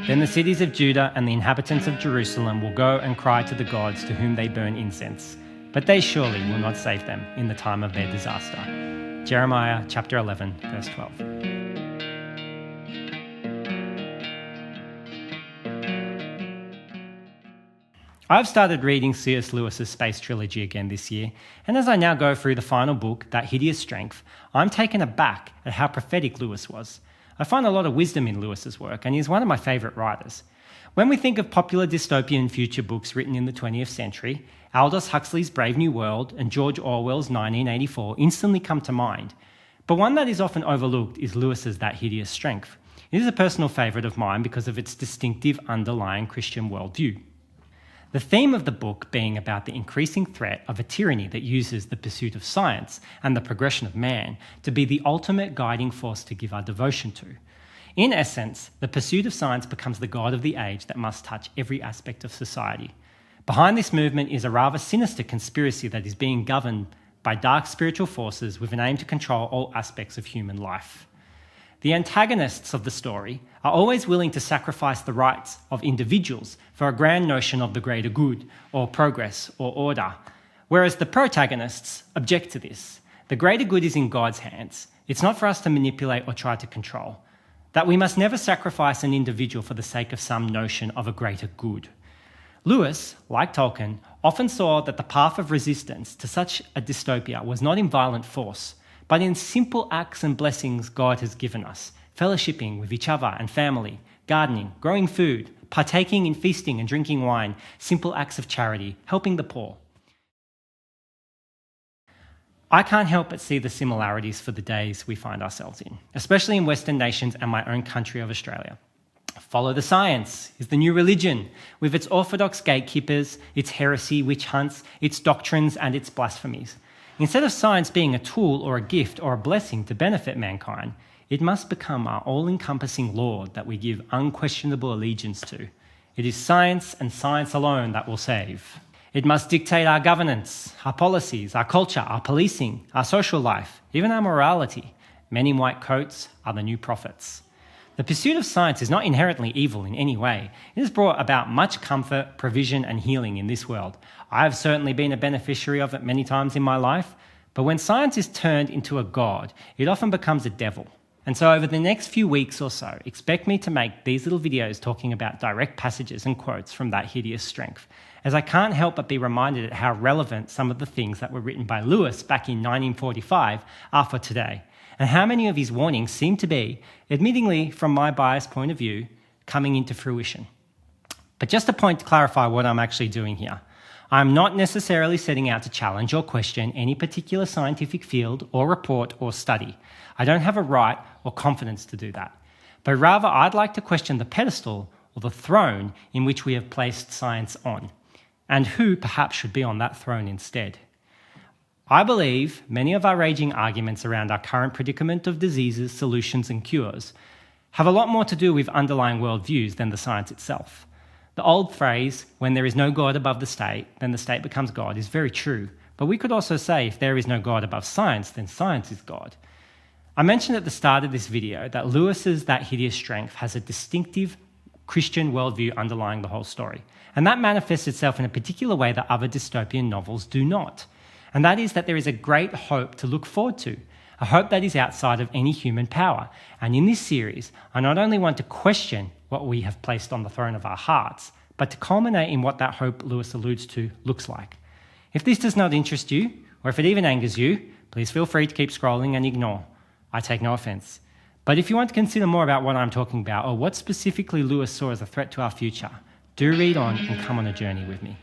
Then the cities of Judah and the inhabitants of Jerusalem will go and cry to the gods to whom they burn incense, but they surely will not save them in the time of their disaster. Jeremiah chapter 11, verse 12. I've started reading C.S. Lewis's Space Trilogy again this year, and as I now go through the final book, That Hideous Strength, I'm taken aback at how prophetic Lewis was. I find a lot of wisdom in Lewis's work, and he's one of my favourite writers. When we think of popular dystopian future books written in the 20th century, Aldous Huxley's Brave New World and George Orwell's 1984 instantly come to mind. But one that is often overlooked is Lewis's That Hideous Strength. It is a personal favourite of mine because of its distinctive underlying Christian worldview. The theme of the book being about the increasing threat of a tyranny that uses the pursuit of science and the progression of man to be the ultimate guiding force to give our devotion to. In essence, the pursuit of science becomes the god of the age that must touch every aspect of society. Behind this movement is a rather sinister conspiracy that is being governed by dark spiritual forces with an aim to control all aspects of human life. The antagonists of the story are always willing to sacrifice the rights of individuals for a grand notion of the greater good, or progress, or order, whereas the protagonists object to this. The greater good is in God's hands. It's not for us to manipulate or try to control. That we must never sacrifice an individual for the sake of some notion of a greater good. Lewis, like Tolkien, often saw that the path of resistance to such a dystopia was not in violent force, but in simple acts and blessings God has given us, fellowshipping with each other and family, gardening, growing food, partaking in feasting and drinking wine, simple acts of charity, helping the poor. I can't help but see the similarities for the days we find ourselves in, especially in Western nations and my own country of Australia. Follow the science is the new religion, with its orthodox gatekeepers, its heresy, witch hunts, its doctrines and its blasphemies. Instead of science being a tool or a gift or a blessing to benefit mankind, it must become our all-encompassing Lord that we give unquestionable allegiance to. It is science and science alone that will save. It must dictate our governance, our policies, our culture, our policing, our social life, even our morality. Men in white coats are the new prophets. The pursuit of science is not inherently evil in any way. It has brought about much comfort, provision and healing in this world. I have certainly been a beneficiary of it many times in my life, but when science is turned into a god, it often becomes a devil. And so over the next few weeks or so, expect me to make these little videos talking about direct passages and quotes from That Hideous Strength, as I can't help but be reminded at how relevant some of the things that were written by Lewis back in 1945 are for today, and how many of his warnings seem to be, admittingly from my biased point of view, coming into fruition. But just a point to clarify what I'm actually doing here. I'm not necessarily setting out to challenge or question any particular scientific field or report or study. I don't have a right or confidence to do that. But rather, I'd like to question the pedestal or the throne in which we have placed science on, and who perhaps should be on that throne instead. I believe many of our raging arguments around our current predicament of diseases, solutions and cures have a lot more to do with underlying worldviews than the science itself. The old phrase, when there is no God above the state, then the state becomes God, is very true. But we could also say if there is no God above science, then science is God. I mentioned at the start of this video that Lewis's That Hideous Strength has a distinctive Christian worldview underlying the whole story. And that manifests itself in a particular way that other dystopian novels do not. And that is that there is a great hope to look forward to, a hope that is outside of any human power. And in this series, I not only want to question what we have placed on the throne of our hearts, but to culminate in what that hope Lewis alludes to looks like. If this does not interest you, or if it even angers you, please feel free to keep scrolling and ignore. I take no offence. But if you want to consider more about what I'm talking about, or what specifically Lewis saw as a threat to our future, do read on and come on a journey with me.